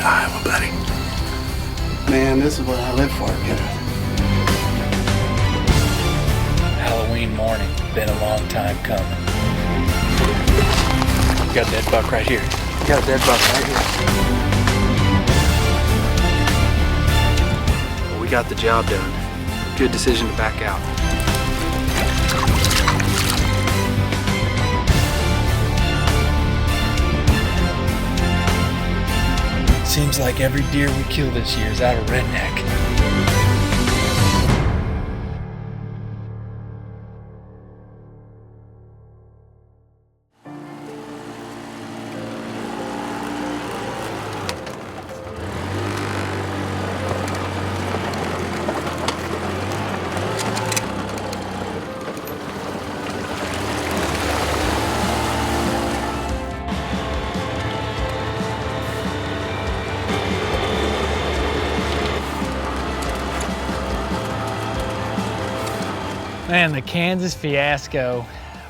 Iowa, buddy. Man, this is what I live for, kiddo. Halloween morning, been a long time coming. Got a dead buck right here. Got a dead buck right here. Well, we got the job done. Good decision to back out. Seems like every deer we kill this year is out of redneck. Man, the Kansas Fiasco.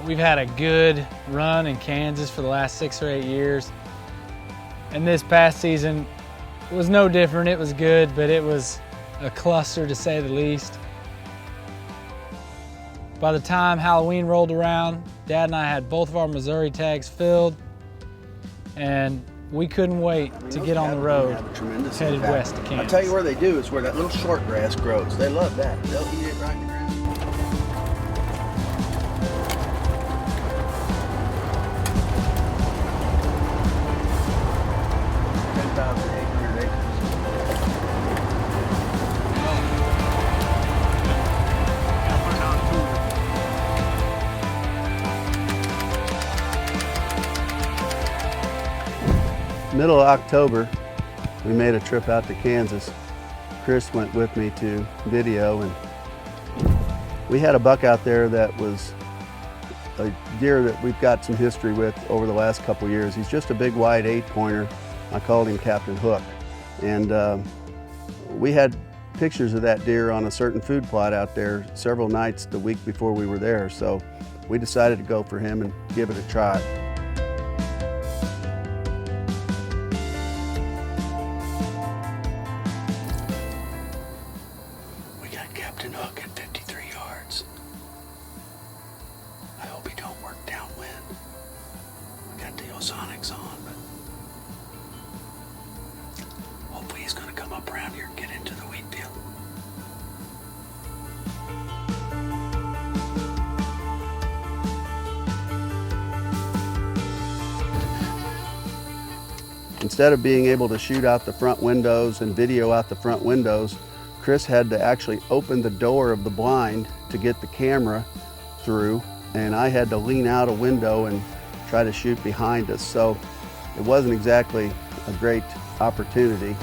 We've had a good run in Kansas for the last 6 or 8 years. And this past season was no different. It was good, but it was a cluster to say the least. By the time Halloween rolled around, Dad and I had both of our Missouri tags filled, and we couldn't wait to get on the road headed west to Kansas. I'll tell you where they do, is where that little short grass grows. They love that. They'll eat it right in the ground. Middle of October, we made a trip out to Kansas. Chris went with me to video, and we had a buck out there that was a deer that we've got some history with over the last couple years. He's just a big wide 8-pointer. I called him Captain Hook. And we had pictures of that deer on a certain food plot out there several nights the week before we were there. So we decided to go for him and give it a try. We got Captain Hook at 53 yards. I hope he don't work downwind. We got the Ozonics on, but hopefully he's gonna come up around here and get into the wheat field. Instead of being able to shoot out the front windows and video out the front windows, Chris had to actually open the door of the blind to get the camera through, and I had to lean out a window and try to shoot behind us. So it wasn't exactly a great opportunity.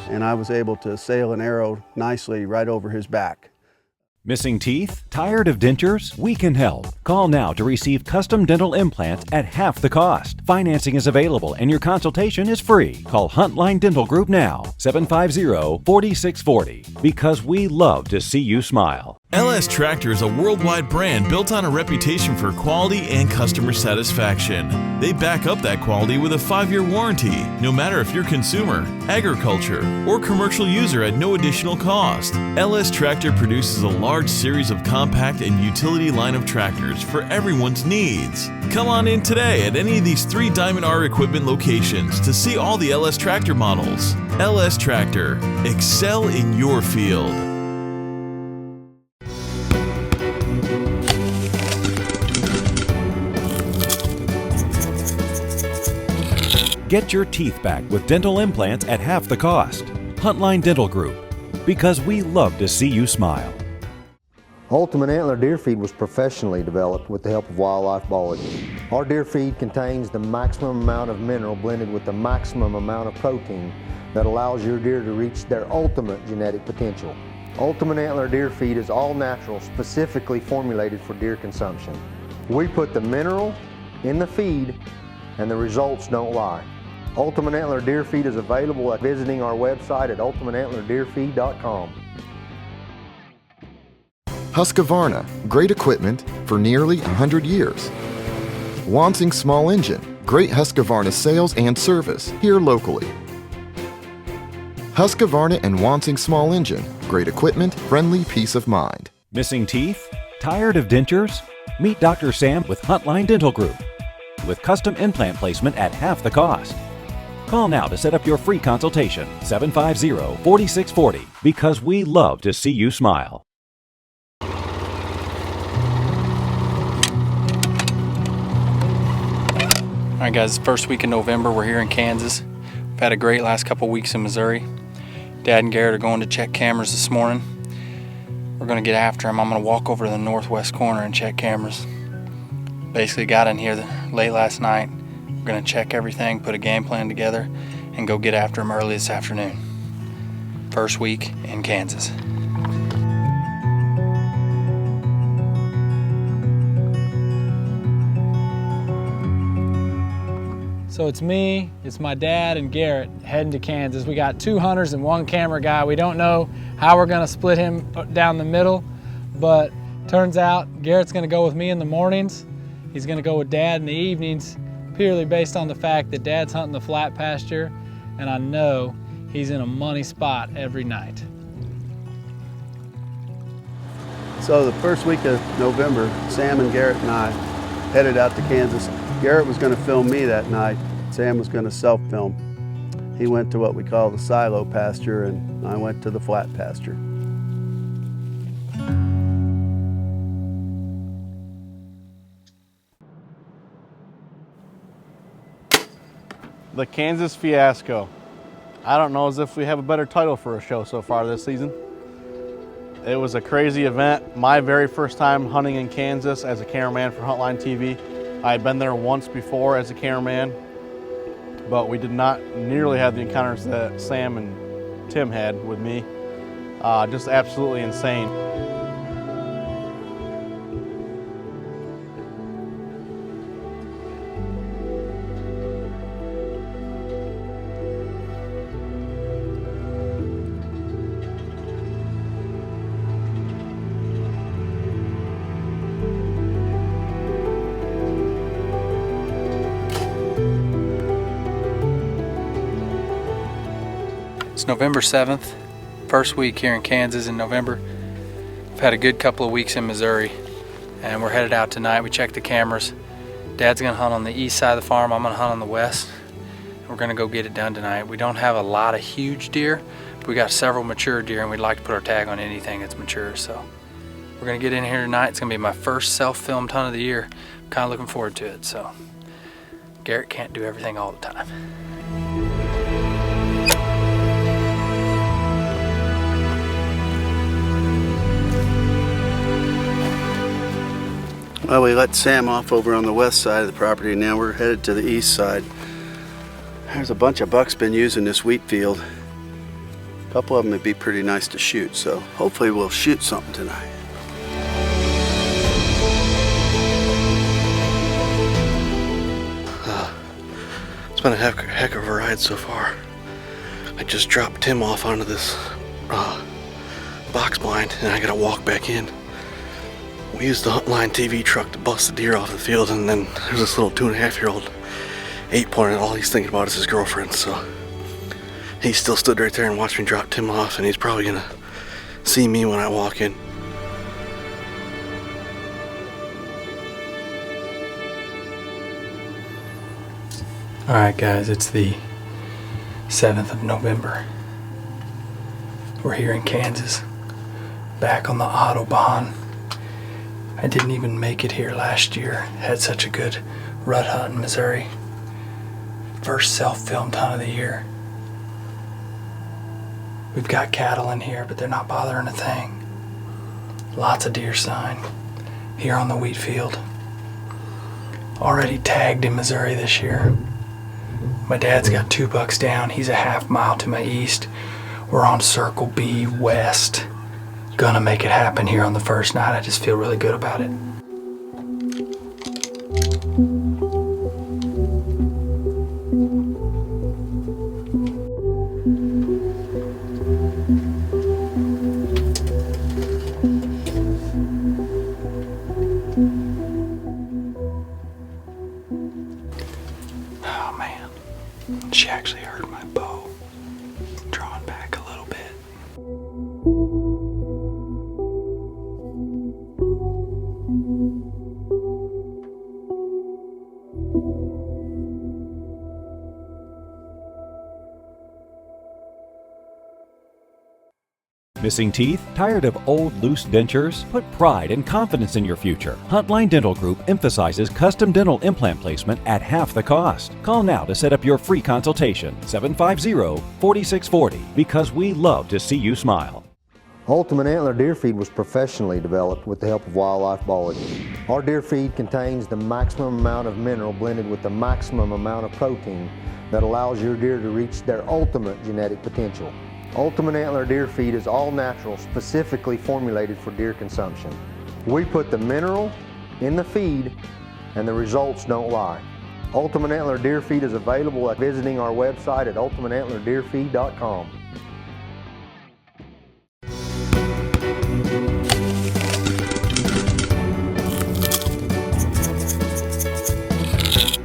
And I was able to sail an arrow nicely right over his back. Missing teeth? Tired of dentures? We can help. Call now to receive custom dental implants at half the cost. Financing is available and your consultation is free. Call Huntline Dental Group now, 750-4640, because we love to see you smile. LS Tractor is a worldwide brand built on a reputation for quality and customer satisfaction. They back up that quality with a 5-year warranty, no matter if you're consumer, agriculture, or commercial user at no additional cost. LS Tractor produces a large series of compact and utility line of tractors for everyone's needs. Come on in today at any of these 3 Diamond R Equipment locations to see all the LS Tractor models. LS Tractor. Excel in your field. Get your teeth back with dental implants at half the cost. Huntline Dental Group, because we love to see you smile. Ultimate Antler Deer Feed was professionally developed with the help of Wildlife Biology. Our deer feed contains the maximum amount of mineral blended with the maximum amount of protein that allows your deer to reach their ultimate genetic potential. Ultimate Antler Deer Feed is all natural, specifically formulated for deer consumption. We put the mineral in the feed and the results don't lie. Ultimate Antler Deer Feed is available at visiting our website at ultimateantlerdeerfeed.com. Husqvarna, great equipment for nearly 100 years. Wansing Small Engine, great Husqvarna sales and service here locally. Husqvarna and Wansing Small Engine, great equipment, friendly peace of mind. Missing teeth? Tired of dentures? Meet Dr. Sam with Huntline Dental Group, with custom implant placement at half the cost. Call now to set up your free consultation, 750-4640, because we love to see you smile. All right, guys, first week in November, we're here in Kansas. We've had a great last couple weeks in Missouri. Dad and Garrett are going to check cameras this morning. We're gonna get after them. I'm gonna walk over to the northwest corner and check cameras. Basically got in here late last night. We're gonna check everything, put a game plan together, and go get after them early this afternoon. First week in Kansas. So it's me, it's my dad, and Garrett heading to Kansas. We got 2 hunters and 1 camera guy. We don't know how we're gonna split him down the middle, but turns out Garrett's gonna go with me in the mornings. He's gonna go with Dad in the evenings, purely based on the fact that Dad's hunting the flat pasture, and I know he's in a money spot every night. So the first week of November, Sam and Garrett and I headed out to Kansas. Garrett was going to film me that night. Sam was going to self-film. He went to what we call the silo pasture, and I went to the flat pasture. The Kansas Fiasco. I don't know as if we have a better title for a show so far this season. It was a crazy event. My very first time hunting in Kansas as a cameraman for Huntline TV. I had been there once before as a cameraman, but we did not nearly have the encounters that Sam and Tim had with me. Just absolutely insane. It's November 7th, first week here in Kansas in November. We've had a good couple of weeks in Missouri, and we're headed out tonight. We checked the cameras. Dad's gonna hunt on the east side of the farm, I'm gonna hunt on the west. We're gonna go get it done tonight. We don't have a lot of huge deer, but we got several mature deer, and we'd like to put our tag on anything that's mature, so. We're gonna get in here tonight. It's gonna be my first self-filmed hunt of the year. I'm kinda looking forward to it, so. Garrett can't do everything all the time. Well, we let Sam off over on the west side of the property. Now we're headed to the east side. There's a bunch of bucks been using this wheat field. A couple of them would be pretty nice to shoot, so hopefully we'll shoot something tonight. It's been a heck of a ride so far. I just dropped Tim off onto this box blind, and I gotta walk back in. We used the Huntline TV truck to bust the deer off the field, and then there's this little 2.5-year-old 8-pointer. All he's thinking about is his girlfriend, so he still stood right there and watched me drop Tim off, and he's probably gonna see me when I walk in. All right, guys, it's the 7th of November. We're here in Kansas, back on the Autobahn. I didn't even make it here last year. Had such a good rut hunt in Missouri. First self-filmed hunt of the year. We've got cattle in here, but they're not bothering a thing. Lots of deer sign here on the wheat field. Already tagged in Missouri this year. My dad's got 2 bucks down. He's a half mile to my east. We're on Circle B West. Gonna make it happen here on the first night. I just feel really good about it. Oh man, she actually hurt my bow. Drawing back a little bit. Missing teeth? Tired of old loose dentures? Put pride and confidence in your future. Huntline Dental Group emphasizes custom dental implant placement at half the cost. Call now to set up your free consultation, 750-4640, because we love to see you smile. Ultimate Antler Deer Feed was professionally developed with the help of wildlife biology. Our deer feed contains the maximum amount of mineral blended with the maximum amount of protein that allows your deer to reach their ultimate genetic potential. Ultimate Antler Deer Feed is all natural, specifically formulated for deer consumption. We put the mineral in the feed and the results don't lie. Ultimate Antler Deer Feed is available at visiting our website at ultimateantlerdeerfeed.com.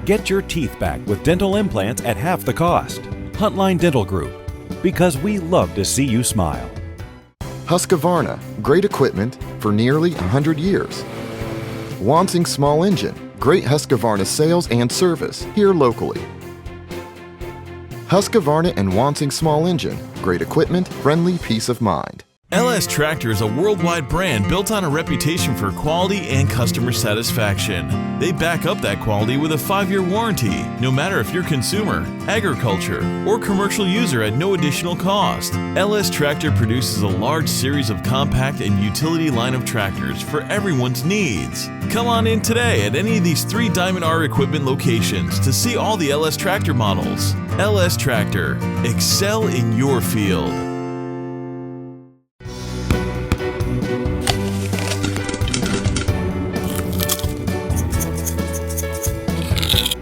Get your teeth back with dental implants at half the cost. Huntline Dental Group, because we love to see you smile. Husqvarna, great equipment for nearly 100 years. Wansing Small Engine, great Husqvarna sales and service here locally. Husqvarna and Wansing Small Engine, great equipment, friendly peace of mind. LS Tractor is a worldwide brand built on a reputation for quality and customer satisfaction. They back up that quality with a 5-year warranty, no matter if you're consumer, agriculture, or commercial user at no additional cost. LS Tractor produces a large series of compact and utility line of tractors for everyone's needs. Come on in today at any of these 3 Diamond R equipment locations to see all the LS Tractor models. LS Tractor, excel in your field.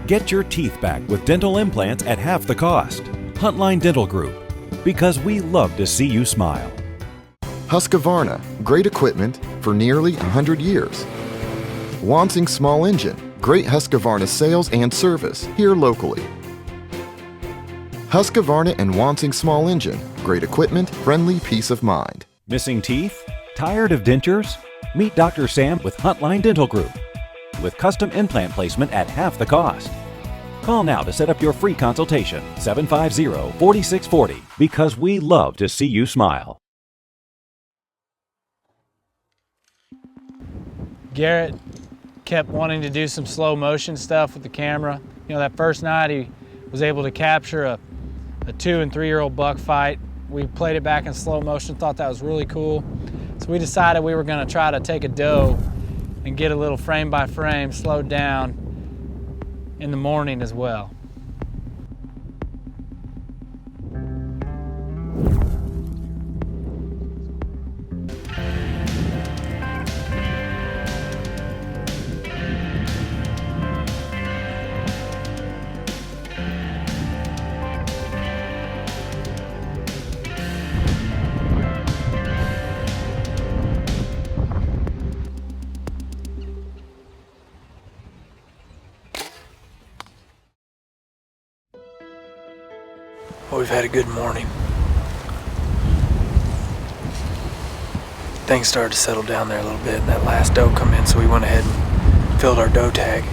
Get your teeth back with dental implants at half the cost. Huntline Dental Group, because we love to see you smile. Husqvarna, great equipment for nearly 100 years. Wansing Small Engine, great Husqvarna sales and service here locally. Husqvarna and Wansing Small Engine, great equipment, friendly peace of mind. Missing teeth? Tired of dentures? Meet Dr. Sam with Huntline Dental Group, with custom implant placement at half the cost. Call now to set up your free consultation, 750-4640, because we love to see you smile. Garrett kept wanting to do some slow motion stuff with the camera. You know, that first night he was able to capture a 2- and 3-year-old buck fight. We played it back in slow motion, thought that was really cool. So we decided we were gonna try to take a doe and get a little frame by frame slowed down in the morning as well. Well, we've had a good morning. Things started to settle down there a little bit, and that last doe come in, so we went ahead and filled our doe tag.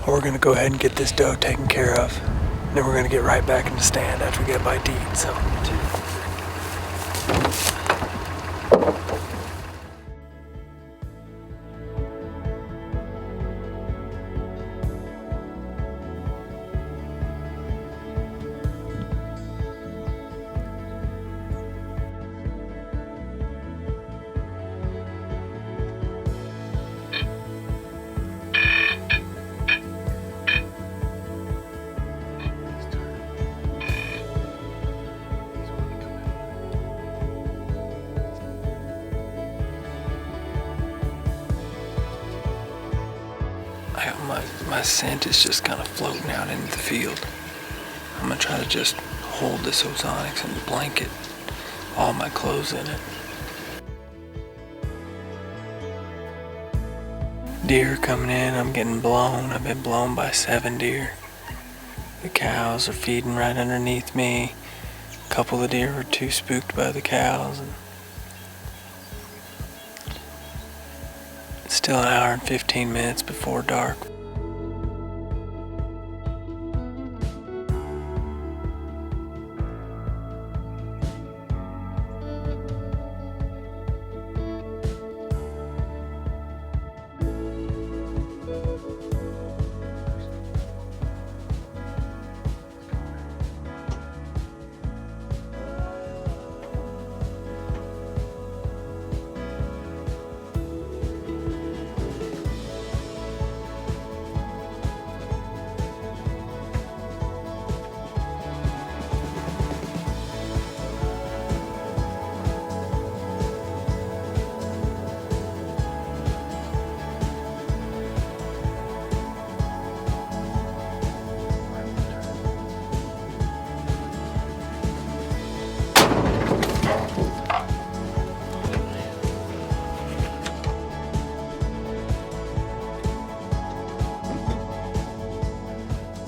We're gonna go ahead and get this doe taken care of. Then we're gonna get right back in the stand after we get a bite to eat, so. My scent is just kind of floating out into the field. I'm gonna try to just hold this ozonics in the blanket, all my clothes in it, Deer coming in, I'm getting blown. I've been blown by 7 deer. The cows are feeding right underneath me. A couple of deer were too spooked by the cows. And it's still an hour and 15 minutes before dark.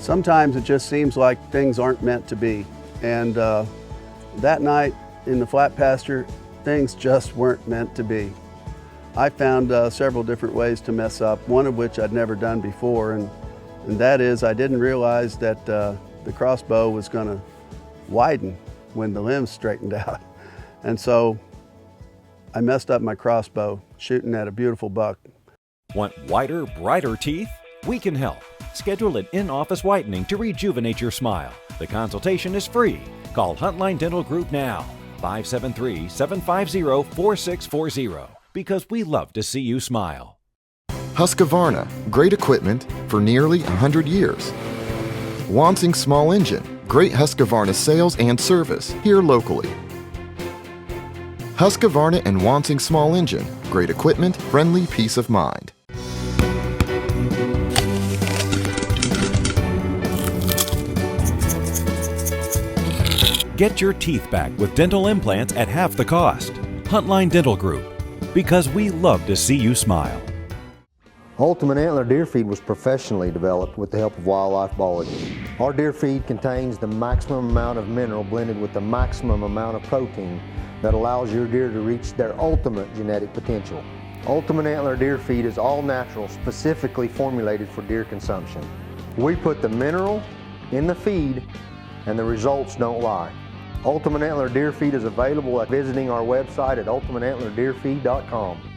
Sometimes it just seems like things aren't meant to be. And that night in the flat pasture, things just weren't meant to be. I found several different ways to mess up, one of which I'd never done before, and that is I didn't realize that the crossbow was going to widen when the limbs straightened out. And so I messed up my crossbow shooting at a beautiful buck. Want wider, brighter teeth? We can help. Schedule an in-office whitening to rejuvenate your smile. The consultation is free. Call Huntline Dental Group now, 573-750-4640, because we love to see you smile. Husqvarna, great equipment for nearly 100 years. Wansing Small Engine, great Husqvarna sales and service here locally. Husqvarna and Wansing Small Engine, great equipment, friendly peace of mind. Get your teeth back with dental implants at half the cost. Huntline Dental Group, because we love to see you smile. Ultimate Antler Deer Feed was professionally developed with the help of wildlife biology. Our deer feed contains the maximum amount of mineral blended with the maximum amount of protein that allows your deer to reach their ultimate genetic potential. Ultimate Antler Deer Feed is all natural, specifically formulated for deer consumption. We put the mineral in the feed and the results don't lie. Ultimate Antler Deer Feed is available at visiting our website at ultimateantlerdeerfeed.com.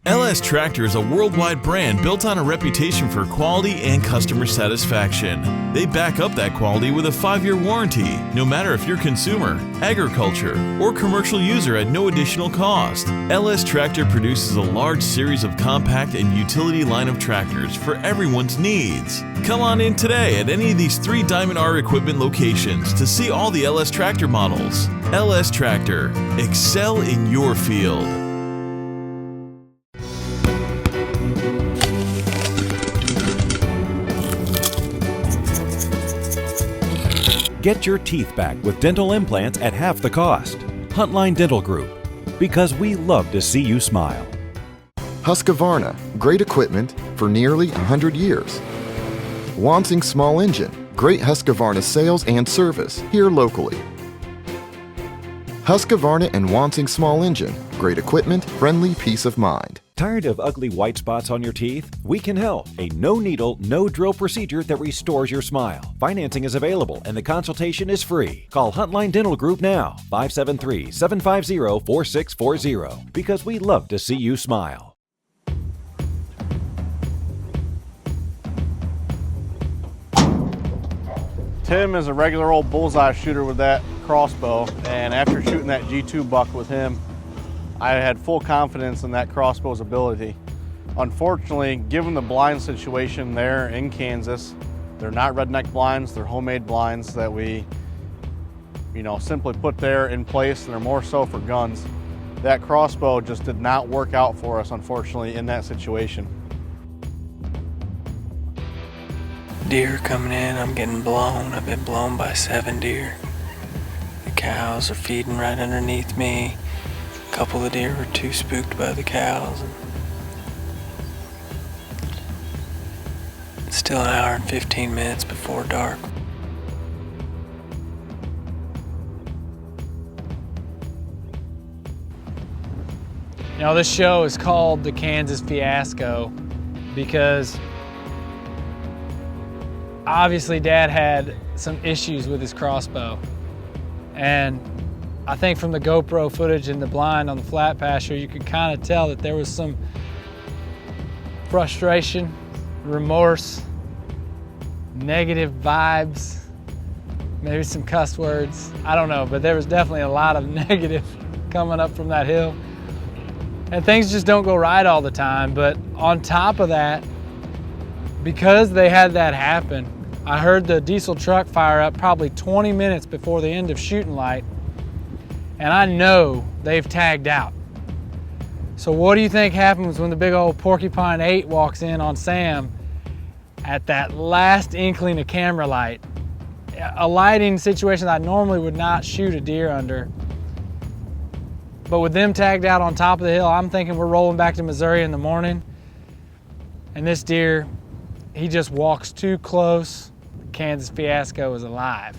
LS Tractor is a worldwide brand built on a reputation for quality and customer satisfaction. They back up that quality with a 5-year warranty, no matter if you're consumer, agriculture, or commercial user at no additional cost. LS Tractor produces a large series of compact and utility line of tractors for everyone's needs. Come on in today at any of these 3 Diamond R Equipment locations to see all the LS Tractor models. LS Tractor, excel in your field. Get your teeth back with dental implants at half the cost. Huntline Dental Group, because we love to see you smile. Husqvarna, great equipment for nearly 100 years. Wansing Small Engine, great Husqvarna sales and service here locally. Husqvarna and Wansing Small Engine, great equipment, friendly peace of mind. Tired of ugly white spots on your teeth? We can help. A no-needle, no-drill procedure that restores your smile. Financing is available and the consultation is free. Call Huntline Dental Group now, 573-750-4640, because we love to see you smile. Tim is a regular old bullseye shooter with that crossbow, and after shooting that G2 buck with him, I had full confidence in that crossbow's ability. Unfortunately, given the blind situation there in Kansas, they're not redneck blinds, they're homemade blinds that we, simply put there in place, and they're more so for guns. That crossbow just did not work out for us, unfortunately, in that situation. Deer coming in, I'm getting blown. I've been blown by 7 deer. The cows are feeding right underneath me. A couple of deer were too spooked by the cows. And Still an hour and 15 minutes before dark. You know, this show is called the Kansas Fiasco because obviously Dad had some issues with his crossbow. And I think from the GoPro footage in the blind on the flat pasture, you could kind of tell that there was some frustration, remorse, negative vibes, maybe some cuss words. I don't know, but there was definitely a lot of negative coming up from that hill. And things just don't go right all the time. But on top of that, because they had that happen, I heard the diesel truck fire up probably 20 minutes before the end of shooting light, and I know they've tagged out. So what do you think happens when the big old Porcupine 8 walks in on Sam at that last inkling of camera light? A lighting situation that I normally would not shoot a deer under. But with them tagged out on top of the hill, I'm thinking we're rolling back to Missouri in the morning, and this deer, he just walks too close. The Kansas Fiasco is alive.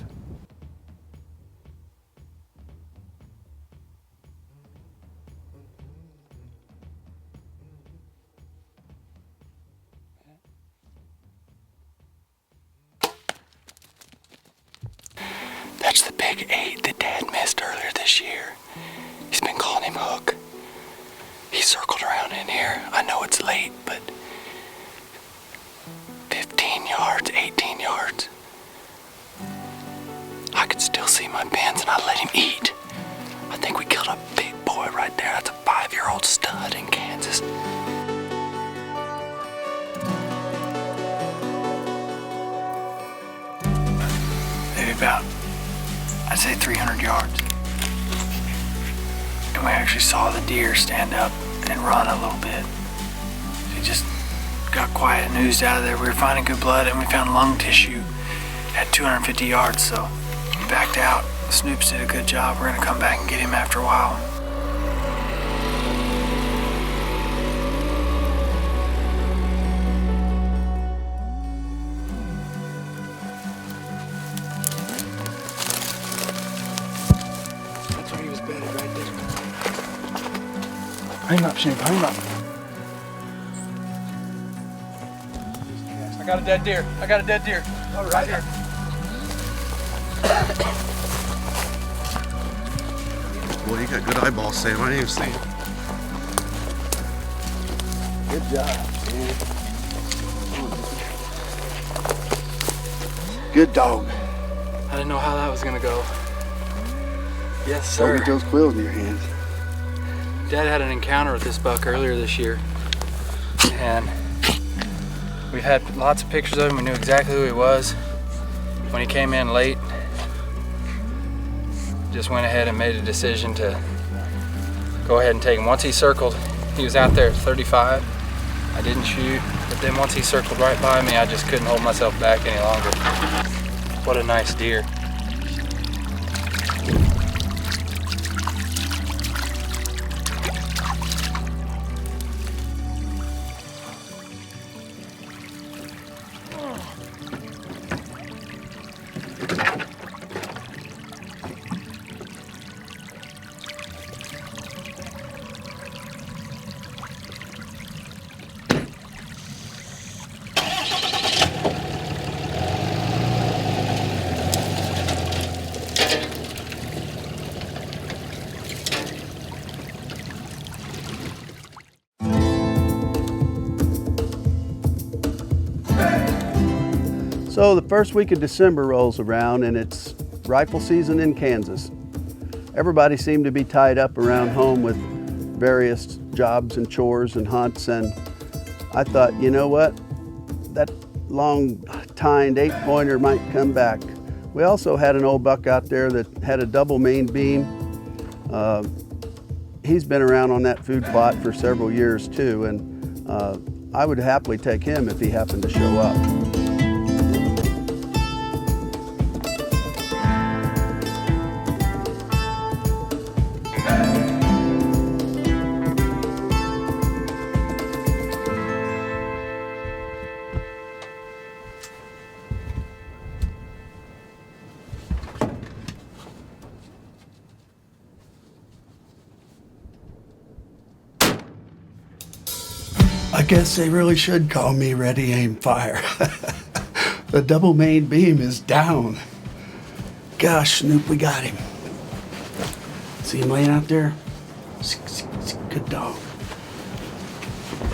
That's the big 8 that Dad missed earlier this year. He's been calling him Hook. He circled around in here. I know it's late, but 15 yards, 18 yards. I could still see my pins and I let him eat. I think we killed a big boy right there. That's a 5-year-old stud in Kansas. Maybe about, I'd say 300 yards. And we actually saw the deer stand up and run a little bit. He just got quiet and oozed out of there. We were finding good blood and we found lung tissue at 250 yards, so we backed out. Snoops did a good job. We're gonna come back and get him after a while. That's where he was bedded, right there. Put him up, Shane, put him up. I got a dead deer. I got a dead deer. Oh, right here. Boy, you got good eyeballs, Sam. I didn't even see it. Good job, man. Good dog. I didn't know how that was gonna go. Yes, sir. Don't get those quills in your hands. Dad had an encounter with this buck earlier this year, and we've had lots of pictures of him. We knew exactly who he was. When he came in late, just went ahead and made a decision to go ahead and take him. Once he circled, he was out there at 35. I didn't shoot, but then once he circled right by me, I just couldn't hold myself back any longer. What a nice deer. So the first week of December rolls around and it's rifle season in Kansas. Everybody seemed to be tied up around home with various jobs and chores and hunts, and I thought, you know what? That long-tined 8-pointer might come back. We also had an old buck out there that had a double main beam. He's been around on that food plot for several years too, and I would happily take him if he happened to show up. guess they really should call me ready, aim, fire. The double main beam is down. Gosh, Snoop, we got him. See him laying out there? Good dog.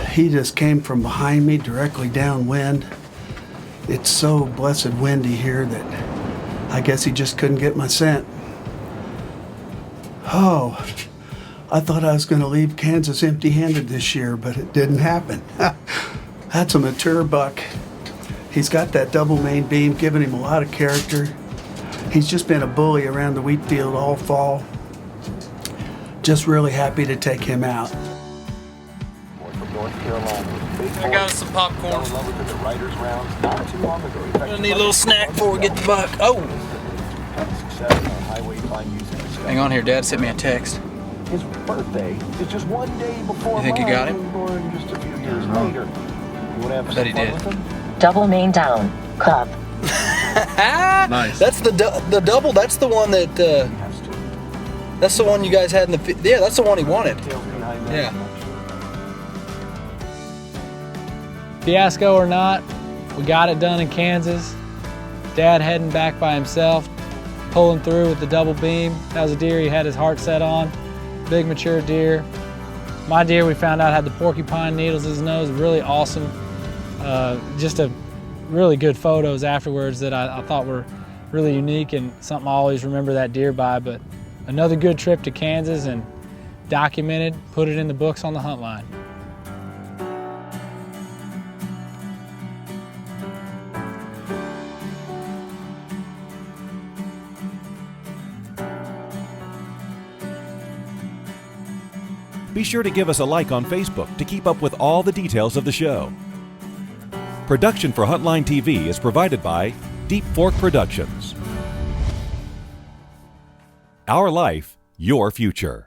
He just came from behind me, directly downwind. It's so blessed windy here that I guess he just couldn't get my scent. Oh, I thought I was going to leave Kansas empty-handed this year, but it didn't happen. That's a mature buck. He's got that double main beam, giving him a lot of character. He's just been a bully around the wheat field all fall. Just really happy to take him out. I got us some popcorn. Gonna need a little snack before we get the buck. Oh! Hang on here, Dad sent me a text. His birthday is just one day before. You think you got him? Just a few years later. I bet he did. Double main down, club. Nice. That's the double. That's the one that. That's the one you guys had in the. Yeah, that's the one he wanted. Yeah. Fiasco or not, we got it done in Kansas. Dad heading back by himself, pulling through with the double beam. That was a deer he had his heart set on. Big mature deer. My deer we found out had the porcupine needles in his nose, really awesome. Just a really good photos afterwards that I thought were really unique and something I always remember that deer by. But another good trip to Kansas and documented, put it in the books on the Huntline. Be sure to give us a like on Facebook to keep up with all the details of the show. Production for Huntline TV is provided by Deep Fork Productions. Our life, your future.